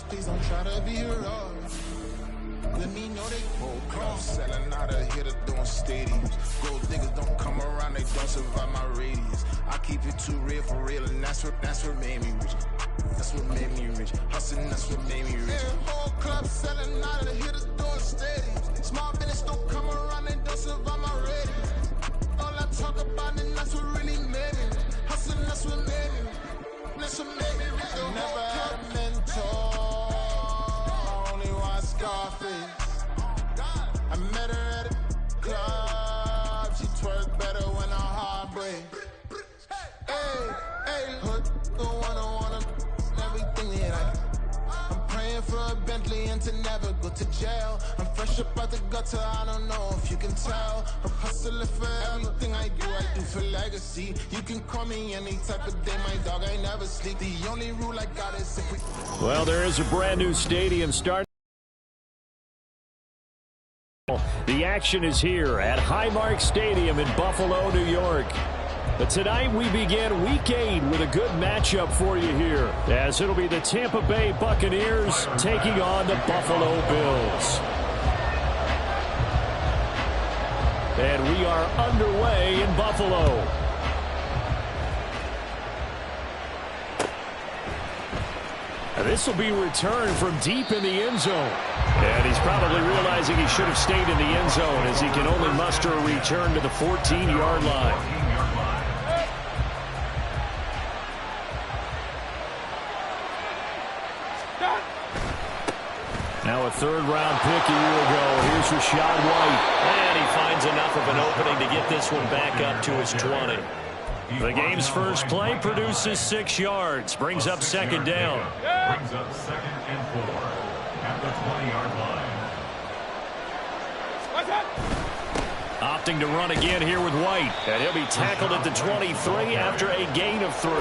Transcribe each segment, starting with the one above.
Please don't try to be rough. Let me know they whole club selling out of hitter doing stadiums. Gold diggers don't come around, they don't survive my radius. I keep it too real for real, and that's what made me rich. That's what made me rich. Hustling, that's what made me rich. Yeah, whole club selling out of the hitters doing stadiums. Small business don't come around, they don't survive my radius. All I talk about, and that's what really made me rich. Hustling, that's what made me rich. That's what made me rich. I never had a mentor. Scarface. I met her at a club. She twerk better when her heart breaks. Hey, hood, the wanna everything that I'm praying for a Bentley and to never go to jail. I'm fresh up out the gutter, I don't know if you can tell. I'm hustling for everything I do for legacy. You can call me any type of day, my dog, I never sleep. The only rule I got is if we... Well, there is a brand new stadium starting. The action is here at Highmark Stadium in Buffalo, New York. But tonight we begin Week 8 with a good matchup for you here, as it'll be the Tampa Bay Buccaneers taking on the Buffalo Bills. And we are underway in Buffalo. This will be returned from deep in the end zone. And he's probably realizing he should have stayed in the end zone, as he can only muster a return to the 14-yard line. Now a third-round pick a year ago. Here's Rachaad White. And he finds enough of an opening to get this one back up to his 20. The game's first play produces 6 yards. Brings up second down. Brings up 2nd and 4 at the 20-yard line. Opting to run again here with White. And he'll be tackled at the 23 after a gain of 3.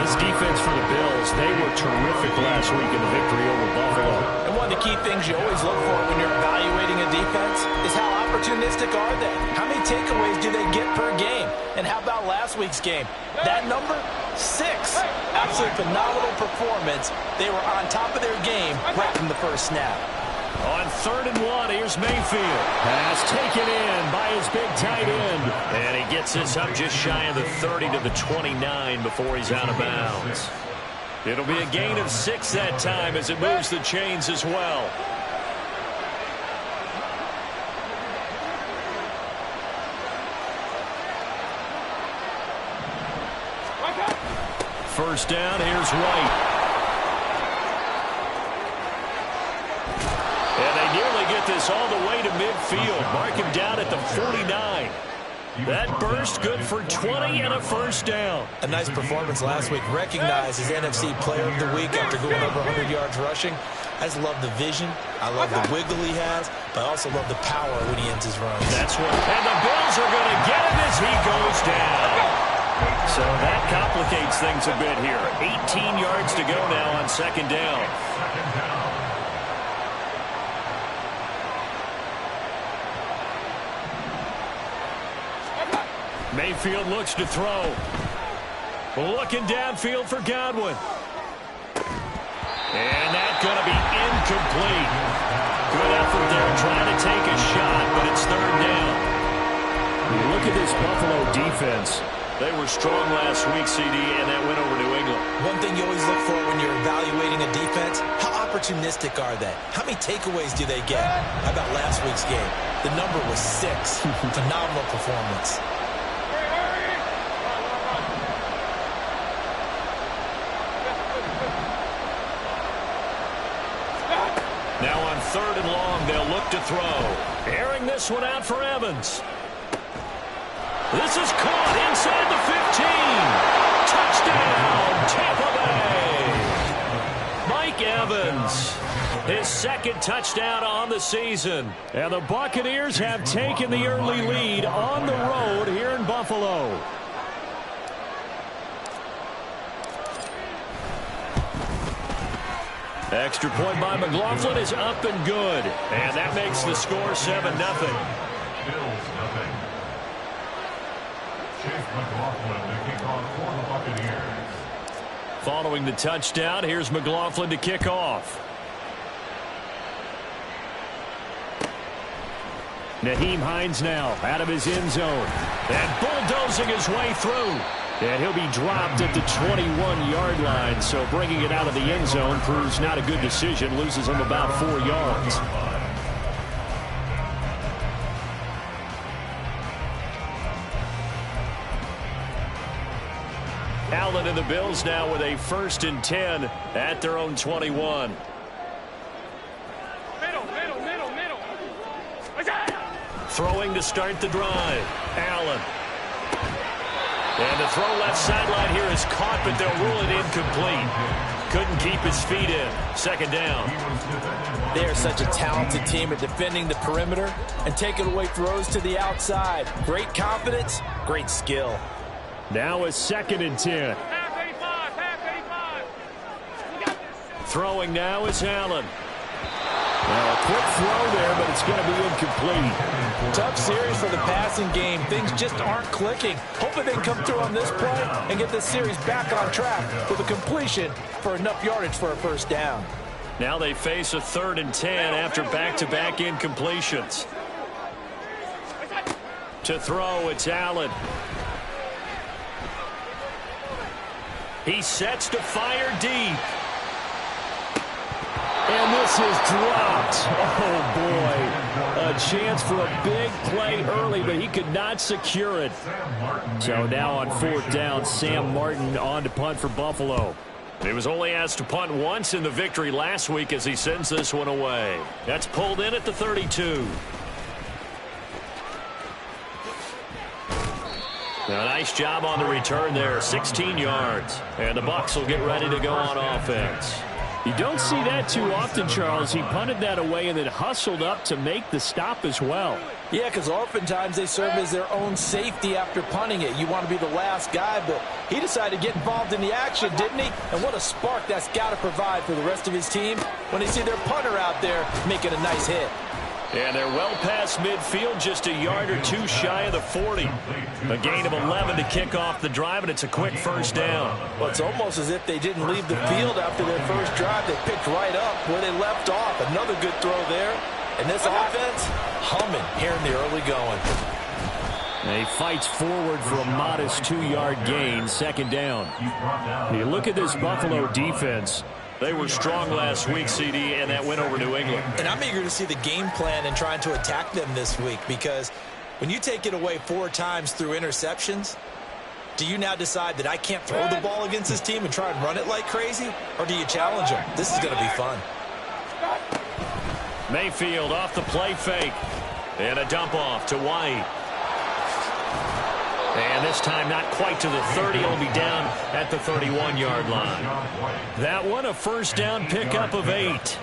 This defense for the Bills, they were terrific last week in the victory over Buffalo. And one of the key things you always look for when you're evaluating a defense is how opportunistic are they? How many takeaways do they get per game? And how about last week's game? That number, 6. Absolutely phenomenal performance. They were on top of their game right from the first snap. On 3rd and 1, here's Mayfield. Pass taken in by his big tight end. And he gets this up just shy of the 30 to the 29 before he's out of bounds. It'll be a gain of 6 that time as it moves the chains as well. First down, here's White. And they nearly get this all the way to midfield. Mark him down at the 49. That burst good for 20 and a first down. A nice performance last week. Recognized as NFC Player of the Week after going over 100 yards rushing. I just love the vision. I love the wiggle he has. But I also love the power when he ends his runs. That's what. And the Bills are going to get him as he goes down. So that complicates things a bit here. 18 yards to go now on second down. Mayfield looks to throw. Looking downfield for Godwin. And that's going to be incomplete. Good effort there trying to take a shot, but it's 3rd down. Look at this Buffalo defense. They were strong last week, CD, and that went over New England. One thing you always look for when you're evaluating a defense, how opportunistic are they? How many takeaways do they get? How about last week's game? The number was 6. Phenomenal performance. Now on 3rd and long, they'll look to throw. Airing this one out for Evans. This is caught inside the 15. Touchdown, Tampa Bay. Mike Evans, his 2nd touchdown on the season. And the Buccaneers have taken the early lead on the road here in Buffalo. Extra point by McLaughlin is up and good. And that makes the score 7-0. Bills, nothing. Chase McLaughlin, the kickoff for the Buccaneers. Following the touchdown, here's McLaughlin to kick off. Nyheim Hines now out of his end zone. And bulldozing his way through. And he'll be dropped at the 21-yard line. So bringing it out of the end zone proves not a good decision. Loses him about 4 yards. Allen and the Bills now with a 1st and 10 at their own 21. Throwing to start the drive. Allen. And the throw left sideline here is caught, but they'll rule it incomplete. Couldn't keep his feet in. 2nd down. They're such a talented team at defending the perimeter and taking away throws to the outside. Great confidence, great skill. Now a 2nd and 10. Throwing now is Allen. Well, a quick throw there, but it's going to be incomplete. Tough series for the passing game. Things just aren't clicking. Hoping they can come through on this play and get this series back on track with a completion for enough yardage for a 1st down. Now they face a 3rd and 10 after back-to-back incompletions. To throw, it's Allen. He sets to fire deep. And this is dropped. Oh, boy. A chance for a big play early, but he could not secure it. So now on 4th down, Sam Martin on to punt for Buffalo. He was only asked to punt once in the victory last week as he sends this one away. That's pulled in at the 32. Now, nice job on the return there. 16 yards. And the Bucs will get ready to go on offense. You don't see that too often, Charles. He punted that away and then hustled up to make the stop as well. Yeah, because oftentimes they serve as their own safety after punting it. You want to be the last guy, but he decided to get involved in the action, didn't he? And what a spark that's got to provide for the rest of his team when they see their punter out there making a nice hit. And they're well past midfield, just a yard or two shy of the 40. A gain of 11 to kick off the drive, and it's a quick 1st down. Well, it's almost as if they didn't leave the field after their first drive. They picked right up where they left off. Another good throw there. And this offense, humming here in the early going. And he fights forward for a modest 2-yard gain, 2nd down. You look at this Buffalo defense. They were strong last week, CD, and that went over New England. And I'm eager to see the game plan and trying to attack them this week, because when you take it away 4 times through interceptions, do you now decide that I can't throw the ball against this team and try and run it like crazy? Or do you challenge them? This is going to be fun. Mayfield off the play fake. And a dump off to White. And this time not quite to the 30. It'll be down at the 31-yard line. That one a 1st down pickup of 8.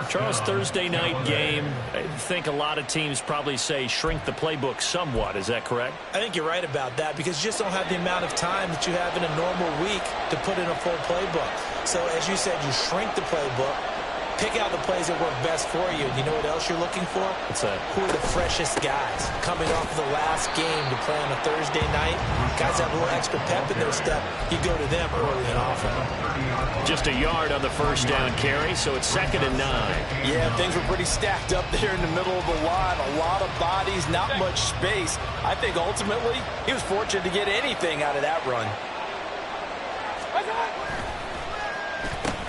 Charles, Thursday night game. I think a lot of teams probably say shrink the playbook somewhat. Is that correct? I think you're right about that, because you just don't have the amount of time that you have in a normal week to put in a full playbook. So as you said, you shrink the playbook. Pick out the plays that work best for you. And you know what else you're looking for? What's that? Who are the freshest guys coming off of the last game to play on a Thursday night? Guys have a little extra pep in their step. You go to them early and often. Just a yard on the 1st down carry, so it's 2nd and 9. Yeah, things were pretty stacked up there in the middle of the line. A lot of bodies, not much space. I think ultimately he was fortunate to get anything out of that run.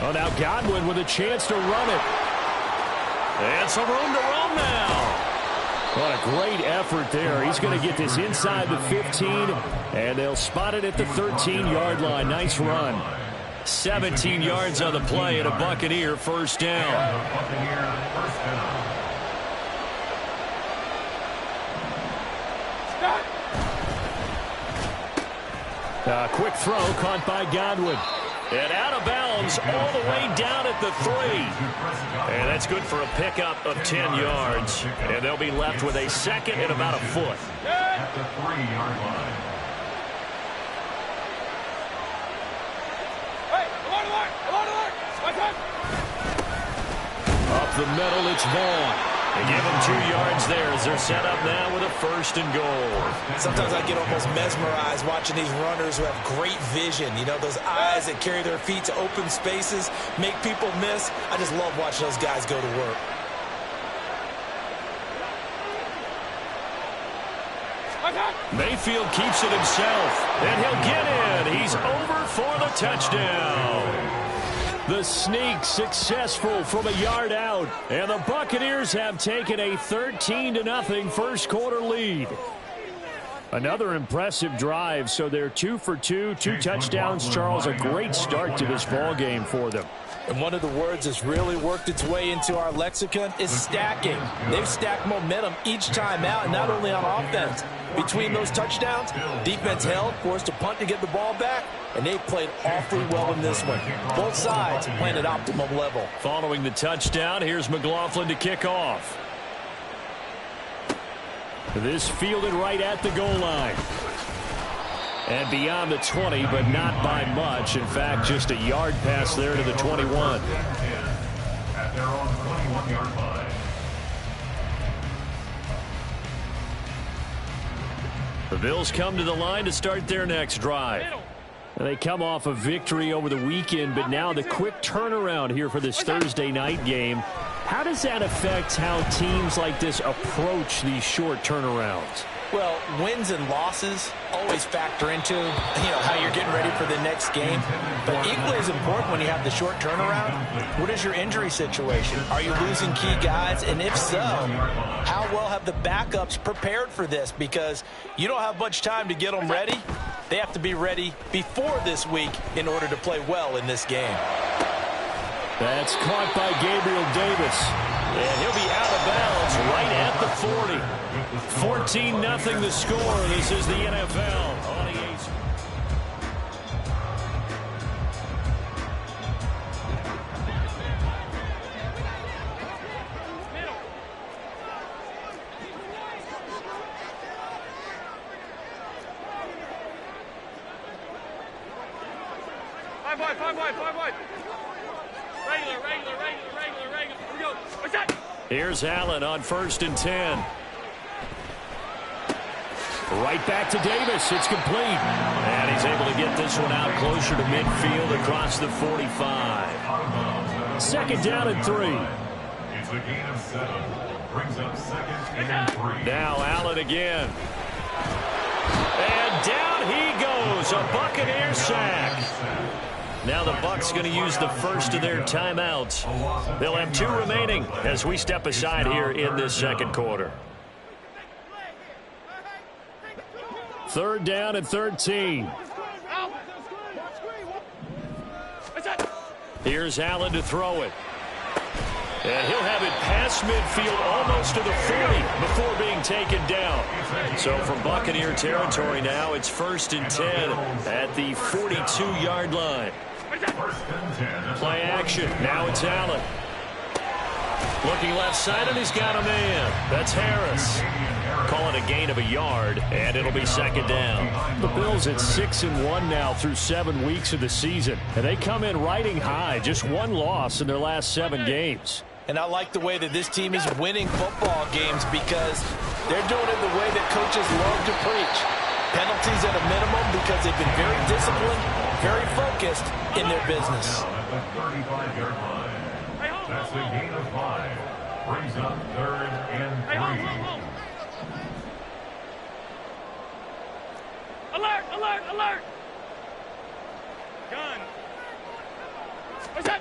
Oh, now Godwin with a chance to run it. And some room to roam now. What a great effort there. He's going to get this inside the 15, and they'll spot it at the 13-yard line. Nice run. 17 yards on the play and a Buccaneer 1st down. A quick throw caught by Godwin. And out of bounds all the way down at the 3. And that's good for a pickup of 10 yards. And they'll be left with a 2nd and about a foot. At the 3-yard line. Up the middle, it's Vaughn. They give him 2 yards there as they're set up now with a 1st and goal. Sometimes I get almost mesmerized watching these runners who have great vision. You know, those eyes that carry their feet to open spaces, make people miss. I just love watching those guys go to work. Mayfield keeps it himself, and he'll get in. He's over for the touchdown. The sneak successful from a yard out, and the Buccaneers have taken a 13-0 first quarter lead. Another impressive drive, so they're 2 for 2, 2 touchdowns. Charles, a great start to this ball game for them. And one of the words that's really worked its way into our lexicon is stacking. They've stacked momentum each time out, and not only on offense. Between those touchdowns, defense held, forced a punt to get the ball back, and they played awfully well in this one. Both sides playing at optimum level. Following the touchdown, here's McLaughlin to kick off. This fielded right at the goal line. And beyond the 20, but not by much. In fact, just a yard pass there to the 21. At their own 21-yard line. The Bills come to the line to start their next drive. They come off a victory over the weekend, but now the quick turnaround here for this Thursday night game. How does that affect how teams like this approach these short turnarounds? Well, wins and losses always factor into, how you're getting ready for the next game. But equally as important when you have the short turnaround, what is your injury situation? Are you losing key guys? And if so, how well have the backups prepared for this? Because you don't have much time to get them ready. They have to be ready before this week in order to play well in this game. That's caught by Gabriel Davis. And he'll be out of bounds right at the 40. 14-0 the score. This is the NFL on the A's. Five wide. Regular. Here we go. What's that? Here's Allen on 1st and 10. Right back to Davis. It's complete. And he's able to get this one out closer to midfield across the 45. 2nd down and 3. It's a gain of 7. Brings up 2nd and 3. Now Allen again. And down he goes. A Buccaneer sack. Now the Bucs going to use the first of their timeouts. They'll have 2 remaining as we step aside here in this second quarter. 3rd down and 13. Here's Allen to throw it. And he'll have it past midfield almost to the 40 before being taken down. So from Buccaneer territory now, it's 1st and 10 at the 42-yard line. Play action. Now it's Allen. Looking left side, and he's got a man. That's Harris. Call it a gain of a yard, and it'll be 2nd down. The Bills at 6-1 now through 7 weeks of the season. And they come in riding high. Just 1 loss in their last 7 games. And I like the way that this team is winning football games because they're doing it the way that coaches love to preach. Penalties at a minimum because they've been very disciplined, very focused in their business. At the 35-yard line. That's a gain of 5. Brings up 3rd and 3. Alert! Gun. What's that?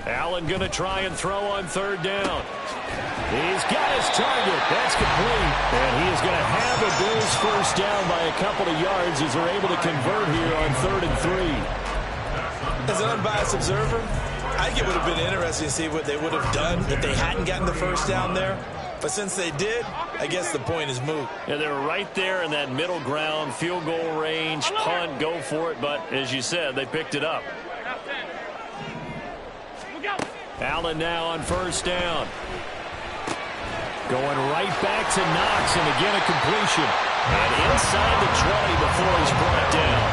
Allen going to try and throw on 3rd down. He's got his target. That's complete. And he is going to have the Bills first down by a couple of yards as they're able to convert here on 3rd and 3. As an unbiased observer, I think it would have been interesting to see what they would have done if they hadn't gotten the first down there. But since they did, I guess the point is moot. Yeah, they're right there in that middle ground, field goal range, punt, go for it. But as you said, they picked it up. Allen now on 1st down. Going right back to Knox, and again a completion. And inside the 20 before he's brought down.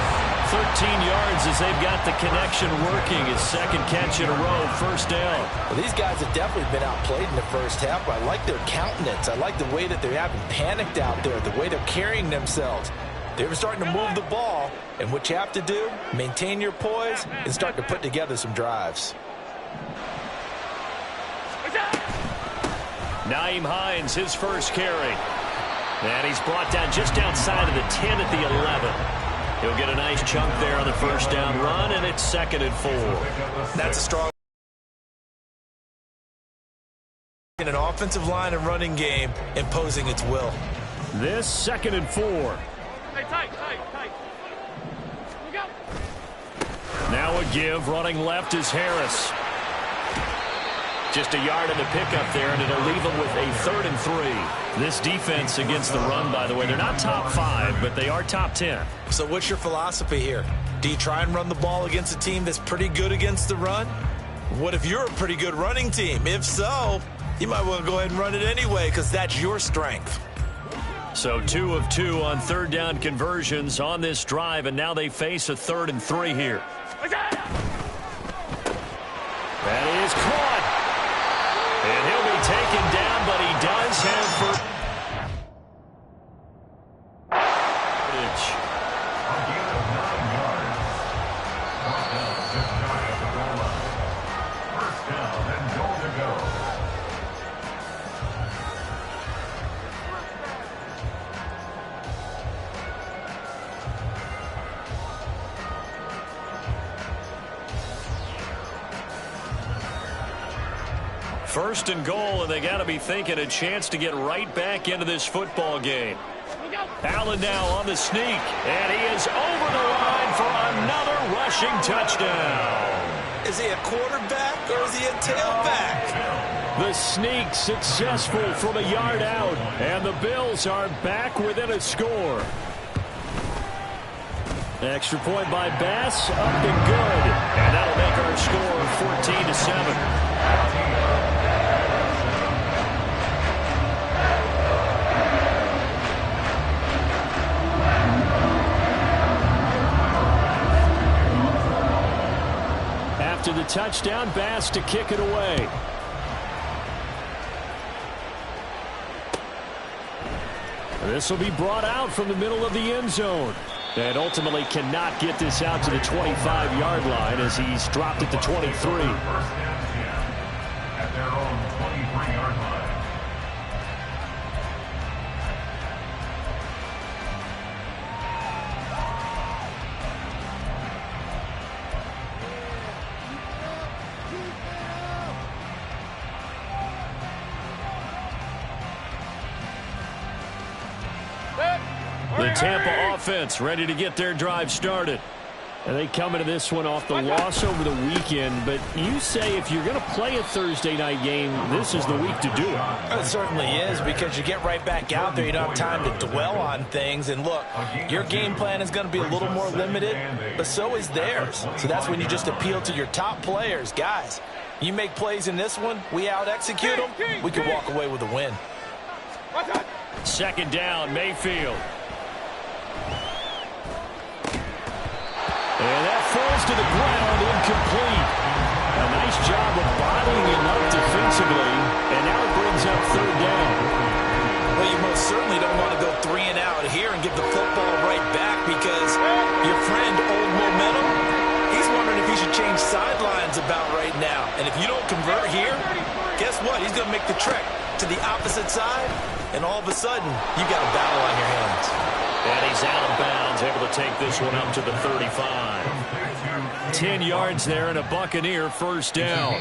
13 yards as they've got the connection working. His second catch in a row, first down. Well, these guys have definitely been outplayed in the first half, but I like their countenance. I like the way that they haven't panicked out there, the way they're carrying themselves. They're starting to move the ball, and what you have to do, maintain your poise and start to put together some drives. Nyheim Hines, his first carry. And he's brought down just outside of the 10 at the 11. He'll get a nice chunk there on the first down run, and it's 2nd and 4. That's a strong in an offensive line and running game imposing its will. This 2nd and 4. Tight. Look out. Now a give, running left is Harris. Just a yard in the pickup there, and it'll leave them with a 3rd and 3. This defense against the run, by the way, they're not top 5, but they are top 10. So what's your philosophy here? Do you try and run the ball against a team that's pretty good against the run? What if you're a pretty good running team? If so, you might want to go ahead and run it anyway because that's your strength. So 2 of 2 on 3rd down conversions on this drive, and now they face a 3rd and 3 here. That is caught. And he'll be taken down, but he does have for... First and goal, and they got to be thinking a chance to get right back into this football game. Allen now on the sneak, and he is over the line for another rushing touchdown. Is he a quarterback or is he a tailback? The sneak successful from a yard out, and the Bills are back within a score. Extra point by Bass, up and good, and that'll make our score 14-7. To the touchdown, Bass to kick it away. This will be brought out from the middle of the end zone. And ultimately cannot get this out to the 25-yard line as he's dropped it to 23. At their own 23-yard line. The Tampa offense ready to get their drive started. And they come into this one off the loss over the weekend. But you say if you're going to play a Thursday night game, this is the week to do it. It certainly is, because you get right back out there. You don't have time to dwell on things. And look, your game plan is going to be a little more limited, but so is theirs. So that's when you just appeal to your top players. Guys, you make plays in this one, we out-execute them, we could walk away with a win. 2nd down, Mayfield. And that falls to the ground, incomplete. A nice job of bottling him up defensively, and now it brings up 3rd down. Well, you most certainly don't want to go 3 and out here and give the football right back, because your friend, Old Momentum, he's wondering if he should change sidelines about right now. And if you don't convert here, guess what? He's going to make the trek to the opposite side, and all of a sudden, you got a battle on your hands. And he's out of bounds, able to take this one up to the 35. 10 yards there and a Buccaneer first down.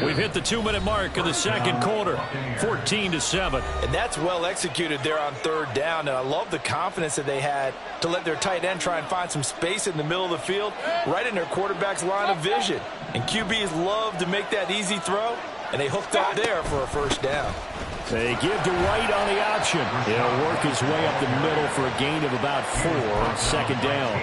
We've hit the 2-minute mark of the second quarter, 14-7. And that's well executed there on 3rd down. And I love the confidence that they had to let their tight end try and find some space in the middle of the field, right in their quarterback's line of vision. And QBs love to make that easy throw, and they hooked up there for a first down. They give to Wright on the option. He'll work his way up the middle for a gain of about 4 on 2nd down.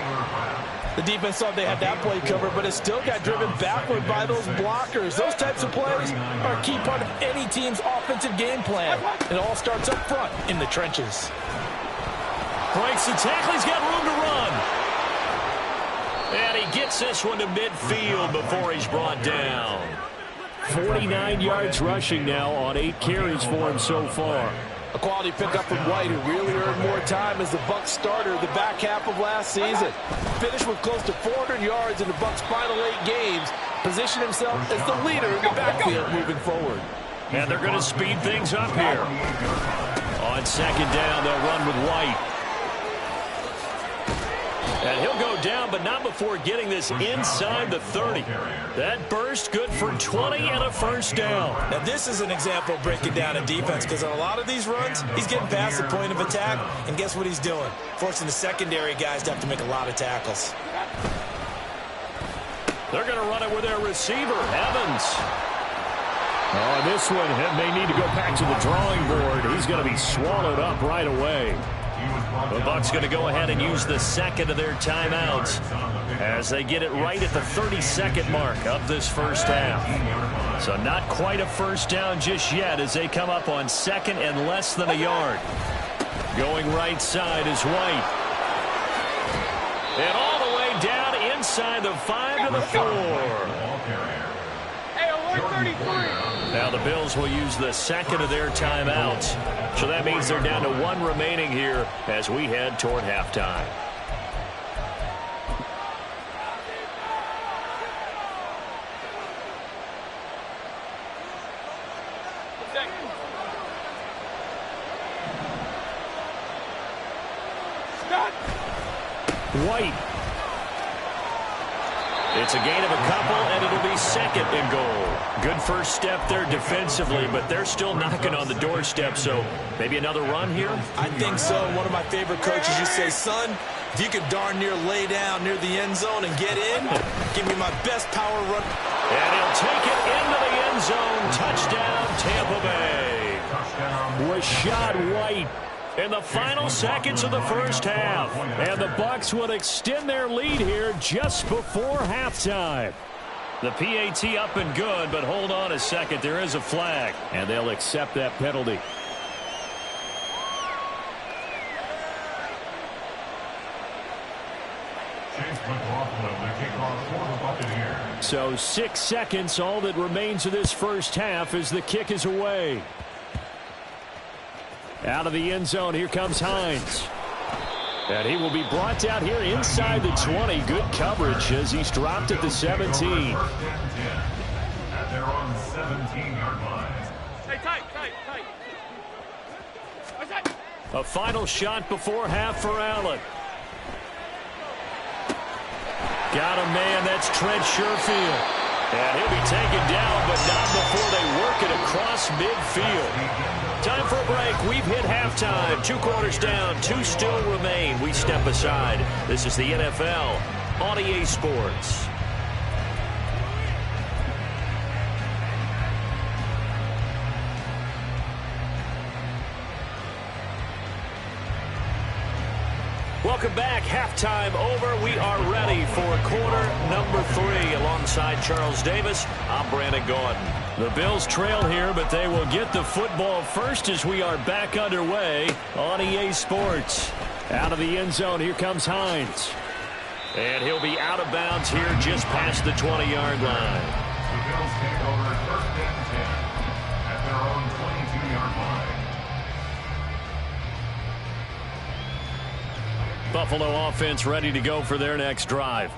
The defense thought they had that play covered, but it still got driven backward by those blockers. Those types of plays are a key part of any team's offensive game plan. It all starts up front in the trenches. Breaks the tackle. He's got room to run. And he gets this one to midfield before he's brought down. 49 yards rushing now on 8 carries for him so far. A quality pickup from White, who really earned more time as the Bucs starter the back half of last season. Finished with close to 400 yards in the Bucs' final 8 games. Positioned himself as the leader in the backfield moving forward. And they're going to speed things up here. On second down, they'll run with White. And he'll go down, but not before getting this inside the 30. That burst good for 20 and a first down. Now, this is an example of breaking down a defense, because on a lot of these runs, he's getting past the point of attack, and guess what he's doing? Forcing the secondary guys to have to make a lot of tackles. They're going to run it with their receiver, Evans. Oh, this one may need to go back to the drawing board. He's going to be swallowed up right away. The Bucs going to go ahead and use the second of their timeouts as they get it right at the 32nd mark of this first half. So not quite a first down just yet as they come up on second and less than a yard. Going right side is White. And all the way down inside the 5 to the 4. Now the Bills will use the second of their timeouts. So that means they're down to 1 remaining here as we head toward halftime. White. It's a gain of a couple, and it'll be second and goal. Good first step there defensively, but they're still knocking on the doorstep, so maybe another run here? I think so. One of my favorite coaches used to say, son, if you could darn near lay down near the end zone and get in, give me my best power run. And he'll take it into the end zone. Touchdown, Tampa Bay. Rashad White in the final seconds of the first half. And the Bucs would extend their lead here just before halftime. The PAT up and good, but hold on a second. There is a flag. And they'll accept that penalty. So 6 seconds, all that remains of this first half as the kick is away. Out of the end zone, here comes Hines. And he will be brought down here inside the 20. Good coverage as he's dropped at the 17. And they're on 17-yard line. Tight. A final shot before half for Allen. Got a man, that's Trent Sherfield. And he'll be taken down, but not before they work it across midfield. Time for a break. We've hit halftime. 2 quarters down, 2 still remain. We step aside. This is the NFL on EA Sports. Welcome back. Halftime over. We are ready for quarter number 3. Alongside Charles Davis, I'm Brandon Gordon. The Bills trail here, but they will get the football first as we are back underway on EA Sports. Out of the end zone, here comes Hines. And he'll be out of bounds here just past the 20-yard line. The Bills take over first and 10 at their own 22-yard line. Buffalo offense ready to go for their next drive.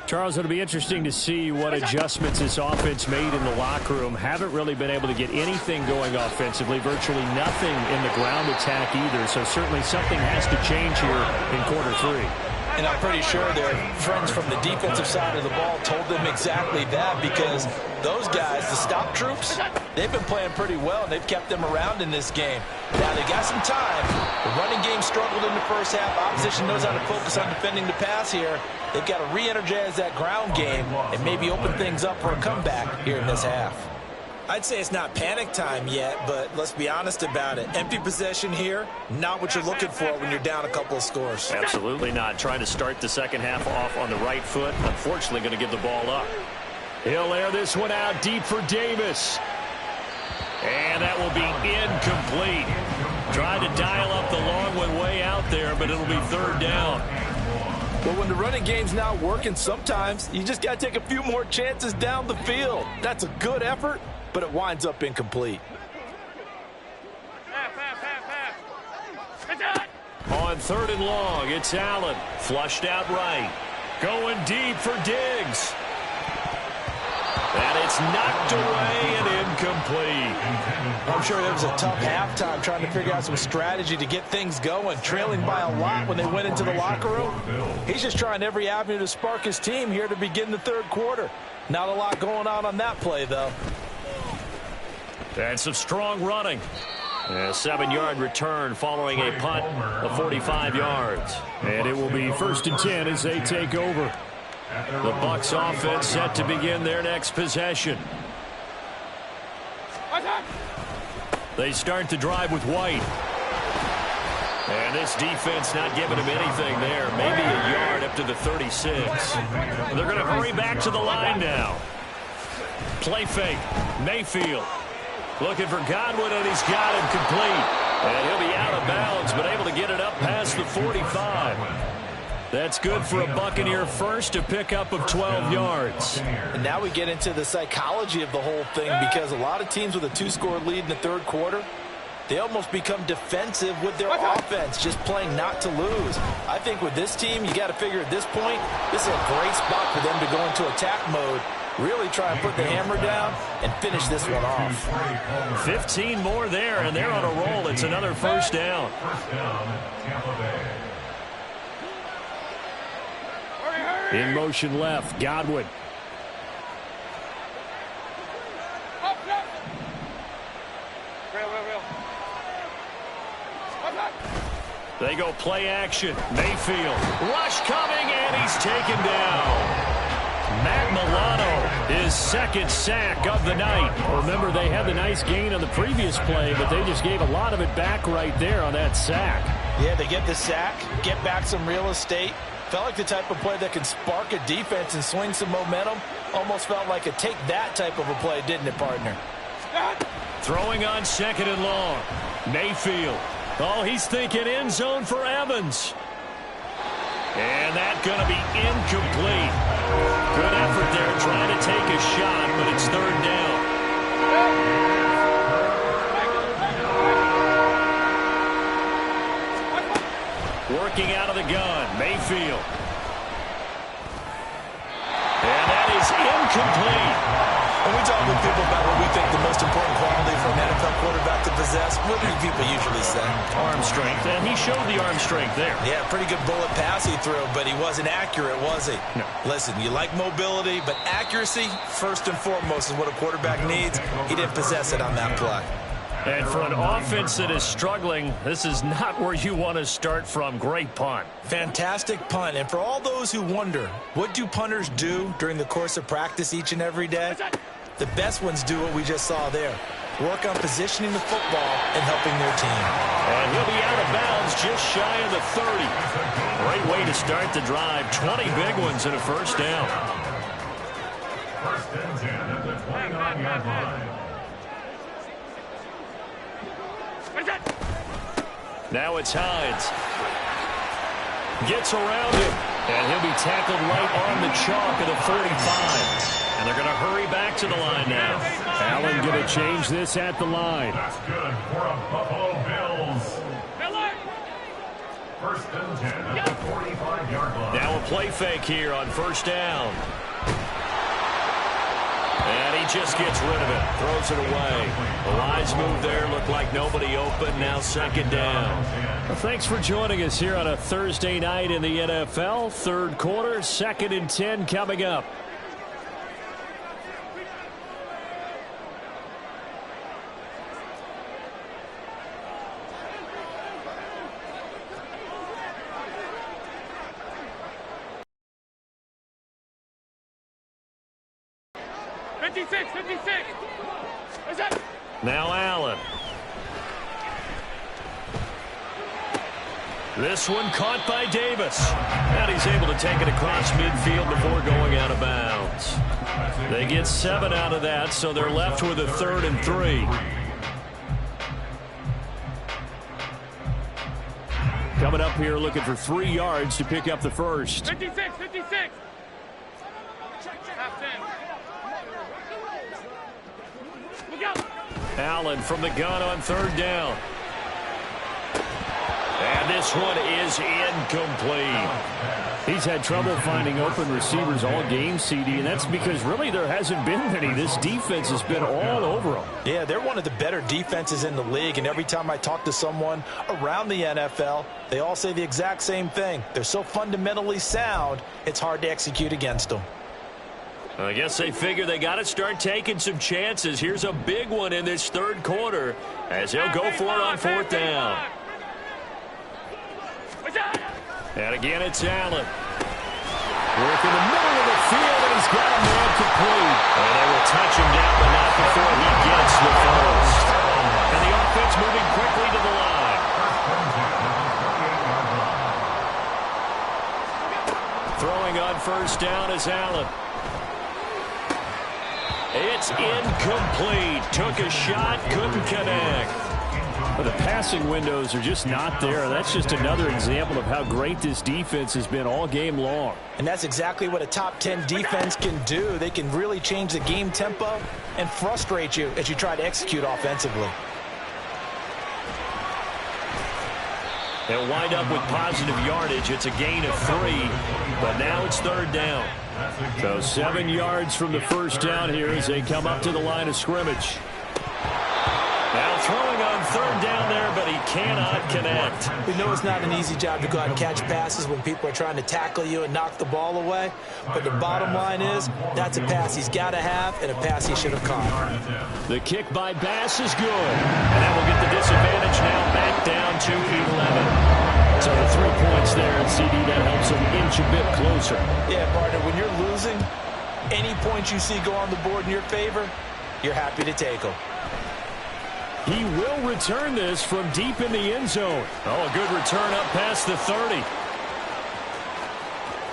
Charles, it'll be interesting to see what adjustments this offense made in the locker room. Haven't really been able to get anything going offensively, virtually nothing in the ground attack either. So certainly something has to change here in quarter 3. And I'm pretty sure their friends from the defensive side of the ball told them exactly that, because those guys, the stop troops, they've been playing pretty well, and they've kept them around in this game. Now, they got some time. The running game struggled in the first half. Opposition knows how to focus on defending the pass here. They've got to re-energize that ground game and maybe open things up for a comeback here in this half. I'd say it's not panic time yet, but let's be honest about it. Empty possession here, not what you're looking for when you're down a couple of scores. Absolutely not. Trying to start the second half off on the right foot. Unfortunately, going to give the ball up. He'll air this one out deep for Davis. And that will be incomplete. Tried to dial up the long one way out there, but it'll be third down. Well, when the running game's not working, sometimes you just got to take a few more chances down the field. That's a good effort, but it winds up incomplete. On 3rd and long, it's Allen. Flushed out right. Going deep for Diggs. And it's knocked away and incomplete. I'm sure it was a tough halftime trying to figure out some strategy to get things going, trailing by a lot when they went into the locker room. He's just trying every avenue to spark his team here to begin the 3rd quarter. Not a lot going on that play, though. And some strong running. A 7-yard return following a punt of 45 yards. And it will be 1st and 10 as they take over. The Bucs offense set to begin their next possession. They start the drive with White. And this defense not giving him anything there. Maybe a yard up to the 36. They're going to hurry back to the line now. Play fake. Mayfield. Looking for Godwin, and he's got him complete. And he'll be out of bounds, but able to get it up past the 45. That's good for a Buccaneer first, a pickup of 12 yards. And now we get into the psychology of the whole thing, because a lot of teams with a 2-score lead in the 3rd quarter, they almost become defensive with their offense, just playing not to lose. I think with this team, you got to figure at this point, this is a great spot for them to go into attack mode, really try and put the hammer down and finish this one off. 15 more there, and they're on a roll. It's another 1st down. In motion left, Godwin. They go play action. Mayfield. Rush coming, and he's taken down. Matt Milano, his 2nd sack of the night. Remember, they had the nice gain on the previous play, but they just gave a lot of it back right there on that sack. Yeah, they get the sack, get back some real estate. Felt like the type of play that can spark a defense and swing some momentum. Almost felt like a take that type of a play, didn't it, partner? Throwing on 2nd and long. Mayfield. Oh, he's thinking end zone for Evans. And that's going to be incomplete. Good effort there trying to take a shot, but it's 3rd down. Working out of the gun, Mayfield. And that is incomplete. When we talk with people about what we think the most important quality for an NFL quarterback to possess, what do people usually say? Arm strength, and he showed the arm strength there. Yeah, pretty good bullet pass he threw, but he wasn't accurate, was he? No. Listen, you like mobility, but accuracy, first and foremost, is what a quarterback needs. He didn't possess it on that play. And for an offense that is struggling, this is not where you want to start from. Great punt. Fantastic punt. And for all those who wonder, what do punters do during the course of practice each and every day? The best ones do what we just saw there. Work on positioning the football and helping their team. And he'll be out of bounds just shy of the 30. Great way to start the drive. 20 big ones and a 1st down. 1st and 10 at the 29-yard line. Now it's Hines. Gets around him. And he'll be tackled right on the chalk of the 45. And they're going to hurry back to the line now. Allen going to change this at the line. That's good for a Buffalo Bills. 1st and 10 at the 45-yard line. Now a play fake here on 1st down. And he just gets rid of it. Throws it away. The wise move there. Looked like nobody open. Now 2nd down. Well, thanks for joining us here on a Thursday night in the NFL. 3rd quarter, 2nd and 10 coming up. Now Allen. This one caught by Davis. And he's able to take it across midfield before going out of bounds. They get 7 out of that, so they're left with a 3rd and 3. Coming up here looking for 3 yards to pick up the first. 56, 56. Allen from the gun on 3rd down. And this one is incomplete. He's had trouble finding open receivers all game, CD, and that's because really there hasn't been many. This defense has been all over them. Yeah, they're one of the better defenses in the league, and every time I talk to someone around the NFL, they all say the exact same thing. They're so fundamentally sound, it's hard to execute against them. I guess they figure they got to start taking some chances. Here's a big one in this 3rd quarter as they'll go for it on 4th down. And again, it's Allen. Work in the middle of the field, and he's got a man complete. And they will touch him down, but not before he gets the first. And the offense moving quickly to the line. Throwing on 1st down is Allen. It's incomplete. Took a shot, couldn't connect. But the passing windows are just not there. That's just another example of how great this defense has been all game long. And that's exactly what a top 10 defense can do. They can really change the game tempo and frustrate you as you try to execute offensively. They'll wind up with positive yardage. It's a gain of 3, but now it's 3rd down. So 7 yards from the 1st down here as they come up to the line of scrimmage. Now throwing on 3rd down there, but he cannot connect. We know it's not an easy job to go out and catch passes when people are trying to tackle you and knock the ball away. But the bottom line is, that's a pass he's got to have and a pass he should have caught. The kick by Bass is good. And that will get the disadvantage now back down to 11. So the 3 points there, and CD, that helps him inch a bit closer. Yeah, partner, when you're losing, any points you see go on the board in your favor, you're happy to take them. He will return this from deep in the end zone. Oh, a good return up past the 30.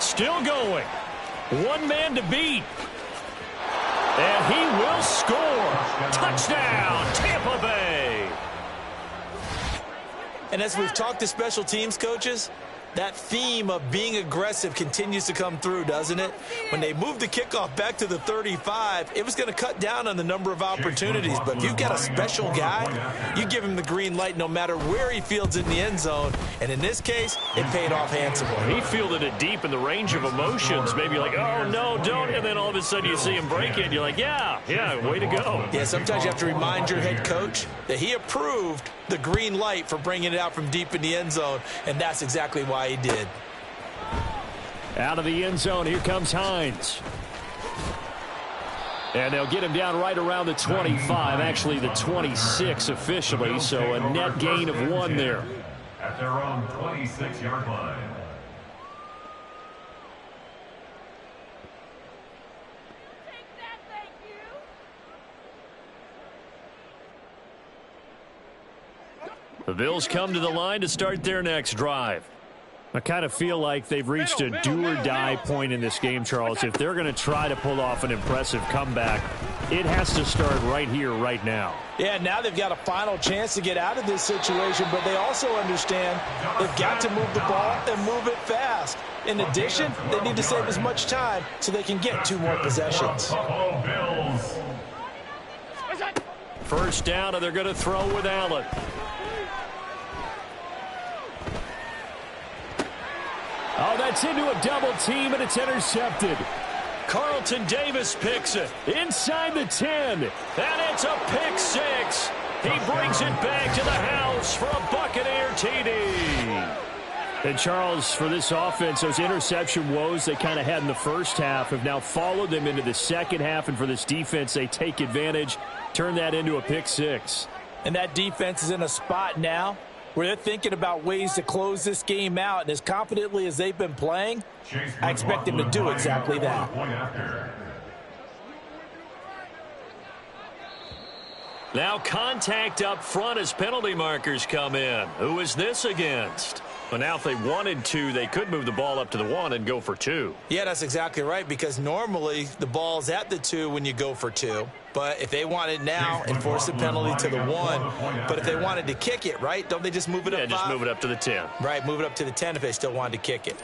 Still going. 1 man to beat. And he will score. Touchdown, Tampa Bay. And as we've talked to special teams coaches, that theme of being aggressive continues to come through, doesn't it? When they moved the kickoff back to the 35, it was going to cut down on the number of opportunities. But if you've got a special guy, you give him the green light no matter where he fields in the end zone. And in this case, it paid off handsomely. He fielded it deep in the range of emotions. Maybe like, oh, no, don't. And then all of a sudden you see him break it. You're like, yeah, way to go. Yeah, sometimes you have to remind your head coach that he approved the green light for bringing it out from deep in the end zone. And that's exactly why he did. Out of the end zone, here comes Hines. And they'll get him down right around the 25, actually the 26 officially, so a net gain of 1 there. At their own 26-yard line. The Bills come to the line to start their next drive. I kind of feel like they've reached a do-or-die point in this game, Charles. If they're going to try to pull off an impressive comeback, it has to start right here, right now. Yeah, now they've got a final chance to get out of this situation, but they also understand they've got to move the ball and move it fast. In addition, they need to save as much time so they can get 2 more possessions. First down, and they're going to throw with Allen. Oh, that's into a double team, and it's intercepted. Carlton Davis picks it inside the 10, and it's a pick 6. He brings it back to the house for a Buccaneer TD. And, Charles, for this offense, those interception woes they kind of had in the first half have now followed them into the second half, and for this defense, they take advantage, turn that into a pick 6. And that defense is in a spot now where they're thinking about ways to close this game out, and as confidently as they've been playing, I expect them to do exactly that. Now contact up front as penalty markers come in. Who is this against? But now if they wanted to, they could move the ball up to the 1 and go for 2. Yeah, that's exactly right, because normally the ball's at the 2 when you go for 2. But if they want it now, enforce the penalty to the 1. But if they wanted to kick it, right, don't they just move it up 5? Yeah, just move it up to the 10. Right, move it up to the 10 if they still wanted to kick it.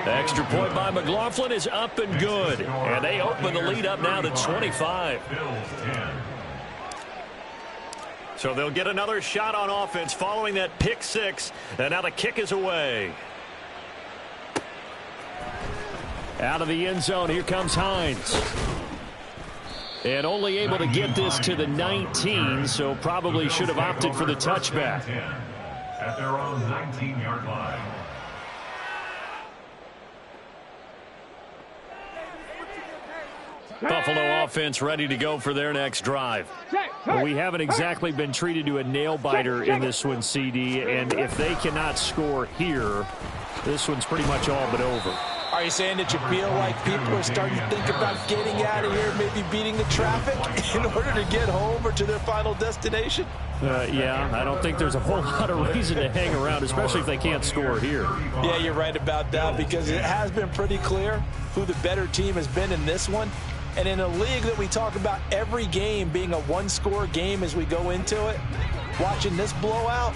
Extra point by McLaughlin is up and good. And they open the lead up now to 25. So they'll get another shot on offense following that pick 6. And now the kick is away. Out of the end zone, here comes Hines. And only able to get this to the 19, so probably should have opted for the touchback. At their own 19-yard line. Buffalo offense ready to go for their next drive. Well, we haven't exactly been treated to a nail-biter in this one, CD, and if they cannot score here, this one's pretty much all but over. Are you saying that you feel like people are starting to think about getting out of here, maybe beating the traffic in order to get home or to their final destination? Yeah, I don't think there's a whole lot of reason to hang around, especially if they can't score here. Yeah, you're right about that, because it has been pretty clear who the better team has been in this one. And in a league that we talk about every game being a one-score game as we go into it, watching this blowout,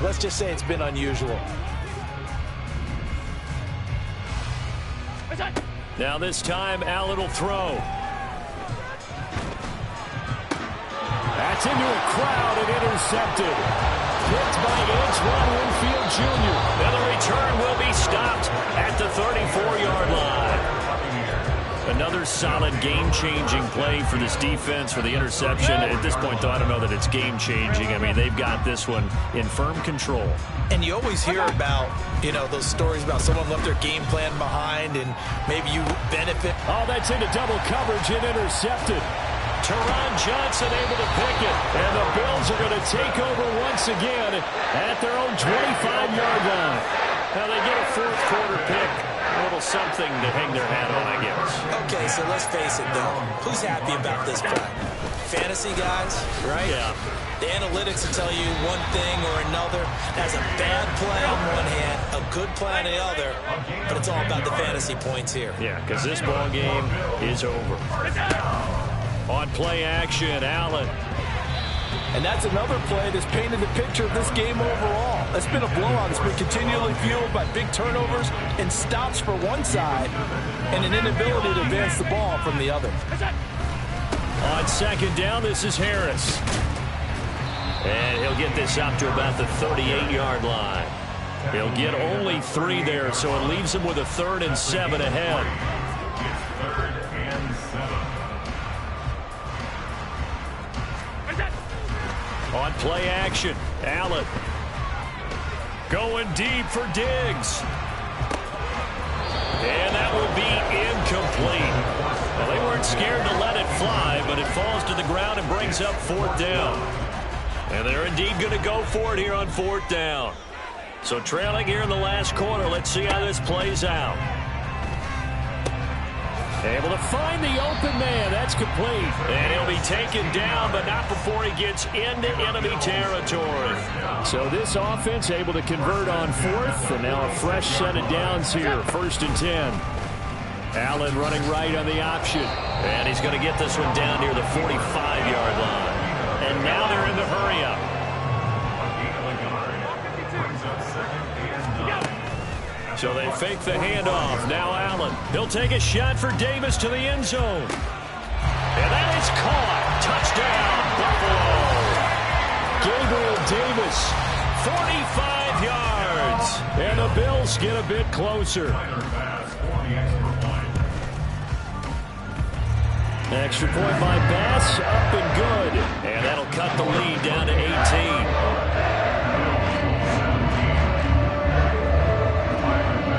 let's just say it's been unusual. Now this time, Allen will throw. That's into a crowd and intercepted. Picked by Antoine Winfield Jr. Now the return will be stopped at the 34-yard line. Another solid game-changing play for this defense for the interception. At this point, though, I don't know that it's game-changing. I mean, they've got this one in firm control. And you always hear about, those stories about someone left their game plan behind and maybe you benefit. Oh, that's into double coverage and intercepted. Teron Johnson able to pick it. And the Bills are going to take over once again at their own 25-yard line. Now they get a fourth quarter pick. A little something to hang their hat on, I guess. Okay, so let's face it, though. Who's happy about this play? Fantasy guys, right? Yeah. The analytics will tell you one thing or another. That's a bad play on one hand, a good play on the other, but it's all about the fantasy points here. Yeah, because this ball game is over. On play action, Allen. And that's another play that's painted the picture of this game overall. It's been a blowout. It's been continually fueled by big turnovers and stops for one side and an inability to advance the ball from the other. On second down, this is Harris. And he'll get this up to about the 38-yard line. He'll get only 3 there, so it leaves him with a 3rd and 7 ahead. On play action, Allen going deep for Diggs. And that will be incomplete. Well, they weren't scared to let it fly, but it falls to the ground and brings up 4th down. And they're indeed going to go for it here on 4th down. So trailing here in the last quarter, let's see how this plays out. Able to find the open man. That's complete. And he'll be taken down, but not before he gets into enemy territory. So this offense able to convert on 4th, and now a fresh set of downs here, 1st and 10. Allen running right on the option. And he's going to get this one down near the 45-yard line. And now they're in the hurry-up. So they fake the handoff. Now Allen. He'll take a shot for Davis to the end zone. And that is caught. Touchdown, Gabriel Davis, 45 yards. And the Bills get a bit closer. Extra point by Bass, up and good. And that'll cut the lead down to 18.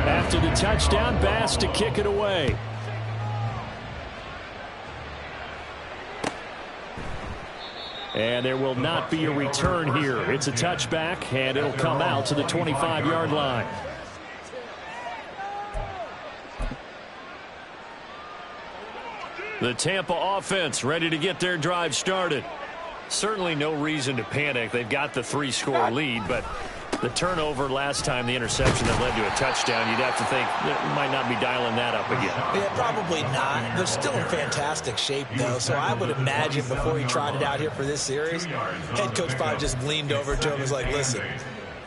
After the touchdown, Bass to kick it away. And there will not be a return here. It's a touchback, and it'll come out to the 25-yard line. The Tampa offense ready to get their drive started. Certainly no reason to panic. They've got the 3-score lead, but the turnover last time, the interception that led to a touchdown, you'd have to think they might not be dialing that up again. Yeah, probably not. They're still in fantastic shape, though, so I would imagine before he trotted out here for this series, head coach probably just leaned over to him and was like, listen,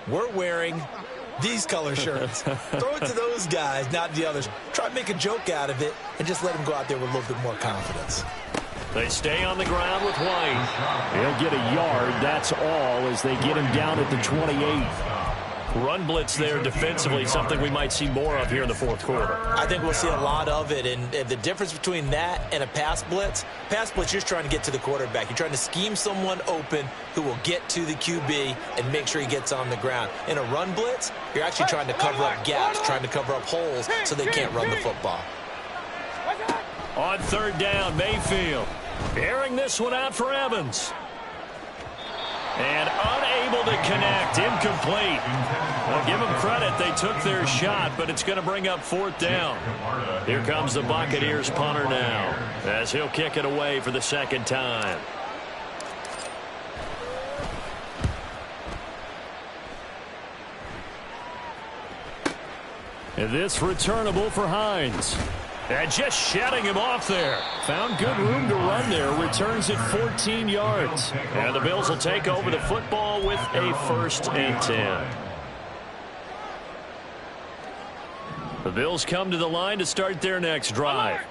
we're wearing these color shirts. Throw it to those guys, not the others. Try to make a joke out of it and just let them go out there with a little bit more confidence. They stay on the ground with White. He'll get a yard, that's all, as they get him down at the 28. Run blitz there defensively, something we might see more of here in the fourth quarter. I think we'll see a lot of it, and the difference between that and a pass blitz, you're just trying to get to the quarterback. You're trying to scheme someone open who will get to the QB and make sure he gets on the ground. In a run blitz, you're actually trying to cover up gaps, trying to cover up holes so they can't run the football. On third down, Mayfield airing this one out for Evans. And unable to connect, incomplete. Well, give them credit, they took their shot, but it's going to bring up fourth down. Here comes the Buccaneers punter now, as he'll kick it away for the second time. And this returnable for Hines. And just shutting him off there. Found good room to run there. Returns at 14 yards. And the Bills will take over the football with a 1st and 10. The Bills come to the line to start their next drive.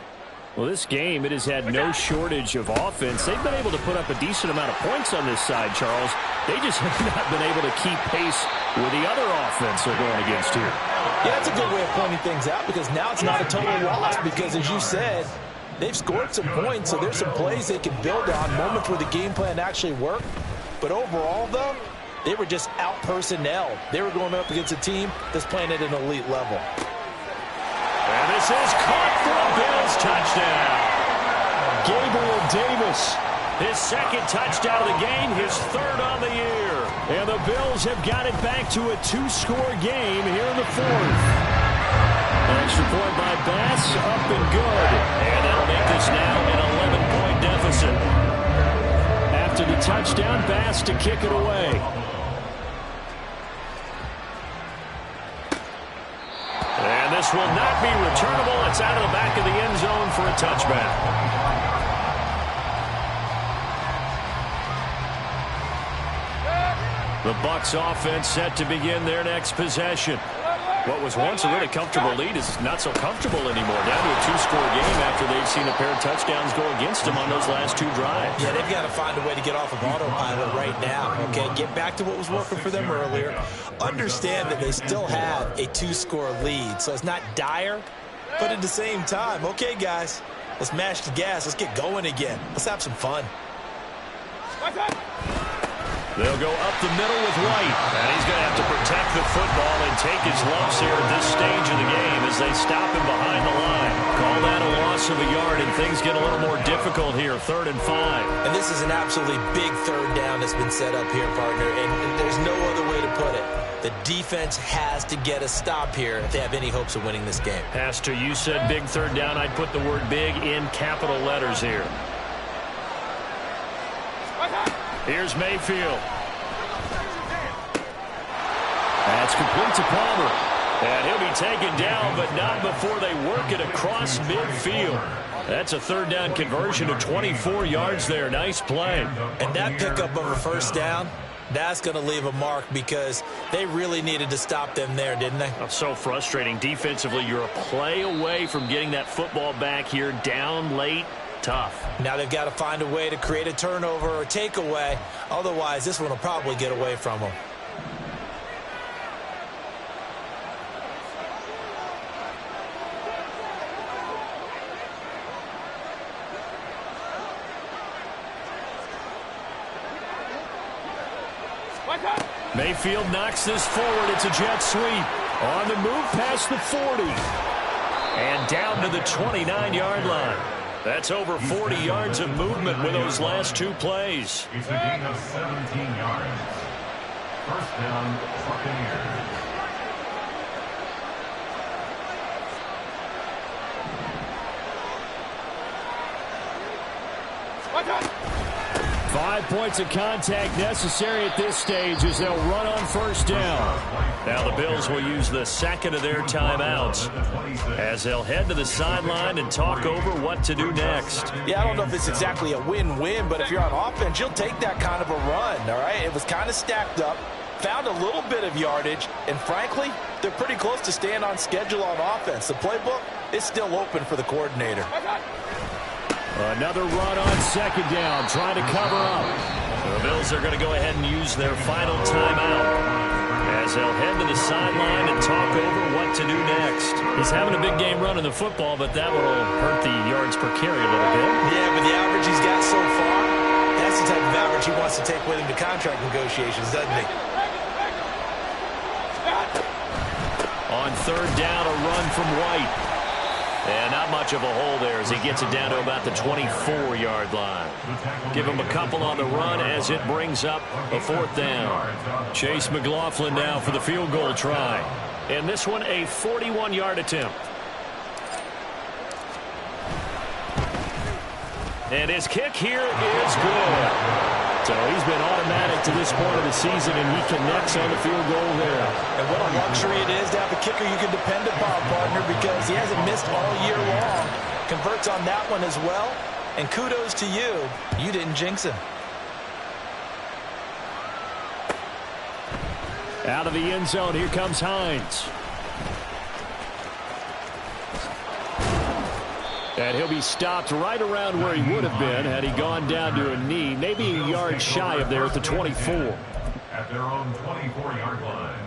Well, this game, it has had no shortage of offense. They've been able to put up a decent amount of points on this side, Charles. They just have not been able to keep pace with the other offense they're going against here. Yeah, that's a good way of pointing things out because now it's not a total loss because, as you said, they've scored some points, so there's some plays they can build on, moments where the game plan actually worked. But overall, though, they were just out-personnel. They were going up against a team that's playing at an elite level. And this is caught for a Bills touchdown. Gabriel Davis. His second touchdown of the game, his 3rd on the year. And the Bills have got it back to a 2-score game here in the 4th. An extra point by Bass, up and good. And that'll make this now an 11-point deficit. After the touchdown, Bass to kick it away. And this will not be returnable. It's out of the back of the end zone for a touchback. The Bucs offense set to begin their next possession. What was once a really comfortable lead is not so comfortable anymore. Down to a 2-score game after they've seen a pair of touchdowns go against them on those last 2 drives. Yeah, they've got to find a way to get off of autopilot right now, okay? Get back to what was working for them earlier. Understand that they still have a 2-score lead, so it's not dire, but at the same time, okay, guys, let's mash the gas. Let's get going again. Let's have some fun. They'll go up the middle with White. And he's going to have to protect the football and take his lumps here at this stage of the game as they stop him behind the line. Call that a loss of a yard, and things get a little more difficult here, 3rd and 5. And this is an absolutely big 3rd down that's been set up here, partner, and there's no other way to put it. The defense has to get a stop here if they have any hopes of winning this game. Pastor, you said big 3rd down. I'd put the word big in capital letters here. Here's Mayfield. That's complete to Palmer. And he'll be taken down, but not before they work it across midfield. That's a 3rd down conversion of 24 yards there. Nice play. And that pickup of a 1st down, that's going to leave a mark because they really needed to stop them there, didn't they? That's so frustrating. Defensively, you're a play away from getting that football back here down late. Tough. Now they've got to find a way to create a turnover or takeaway. Otherwise, this one will probably get away from them. Mayfield knocks this forward. It's a jet sweep. On the move past the 40. And down to the 29-yard line. That's over 40 yards of movement with those last 2 plays. It's a gain of 17 yards. 1st down, Buccaneers. 5 points of contact necessary at this stage as they'll run on first down. Now the Bills will use the second of their timeouts as they'll head to the sideline and talk over what to do next. Yeah, I don't know if it's exactly a win-win, but if you're on offense, you'll take that kind of a run, all right? It was kind of stacked up, found a little bit of yardage, and frankly, they're pretty close to staying on schedule on offense. The playbook is still open for the coordinator. Another run on second down, trying to cover up. The Bills are going to go ahead and use their final timeout as they'll head to the sideline and talk over what to do next. He's having a big game running the football, but that will hurt the yards per carry a little bit. Yeah, but the average he's got so far, that's the type of average he wants to take with him to contract negotiations, doesn't he? On third down, a run from White. And not much of a hole there as he gets it down to about the 24-yard line. Give him a couple on the run as it brings up a fourth down. Chase McLaughlin now for the field goal try. And this one a 41-yard attempt. And his kick here is good. So he's been automatic to this point of the season, and he connects on the field goal there. And what a luxury it is to have a kicker you can depend upon, partner, because he hasn't missed all year long. Converts on that one as well. And kudos to you. You didn't jinx him. Out of the end zone, here comes Hines. And he'll be stopped right around where he would have been had he gone down to a knee, maybe a yard shy of there at the 24. At their own 24-yard line.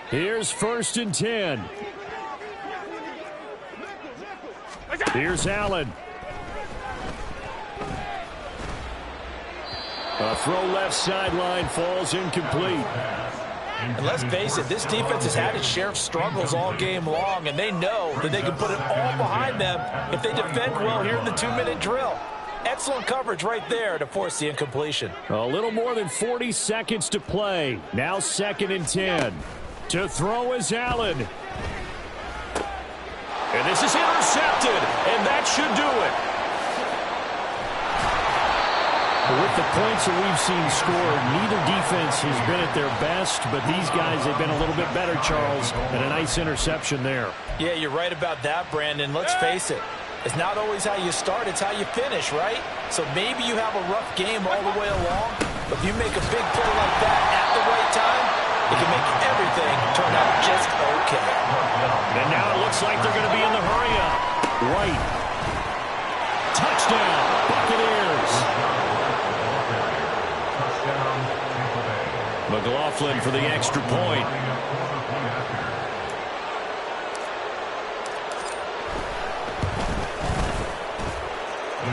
Here's 1st and 10. Here's Allen. A throw left sideline falls incomplete. And let's face it, this defense has had its share of struggles all game long, and they know that they can put it all behind them if they defend well here in the 2-minute drill. Excellent coverage right there to force the incompletion. A little more than 40 seconds to play. Now 2nd and 10. To throw is Allen. And this is intercepted, and that should do it. With the points that we've seen scored, neither defense has been at their best, but these guys have been a little bit better, Charles, and a nice interception there. Yeah, you're right about that, Brandon. Let's face it. It's not always how you start, it's how you finish, right? So maybe you have a rough game all the way along, but if you make a big play like that at the right time, it can make everything turn out just okay. And now it looks like they're going to be in the hurry-up. White. Touchdown, Buccaneers. McLaughlin for the extra point.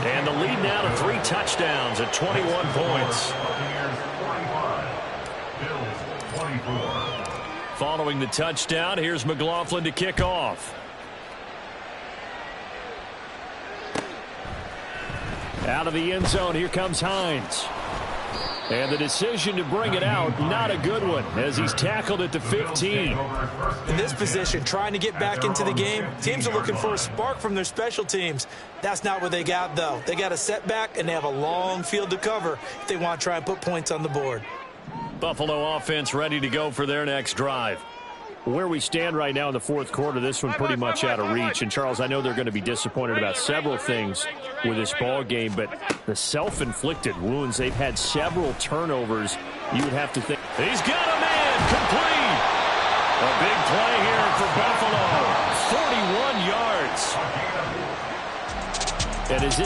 And the lead now to 3 touchdowns at 21 points. Following the touchdown, here's McLaughlin to kick off. Out of the end zone, here comes Hines. And the decision to bring it out, not a good one, as he's tackled at the 15. In this position, trying to get back into the game, teams are looking for a spark from their special teams. That's not what they got, though. They got a setback, and they have a long field to cover if they want to try and put points on the board. Buffalo offense ready to go for their next drive. Where we stand right now in the fourth quarter, this one pretty much out of reach. And, Charles, I know they're going to be disappointed about several things with this ball game, but the self-inflicted wounds, they've had several turnovers. You would have to think. He's got a man complete. A big play here for Buffalo. 41 yards. And is it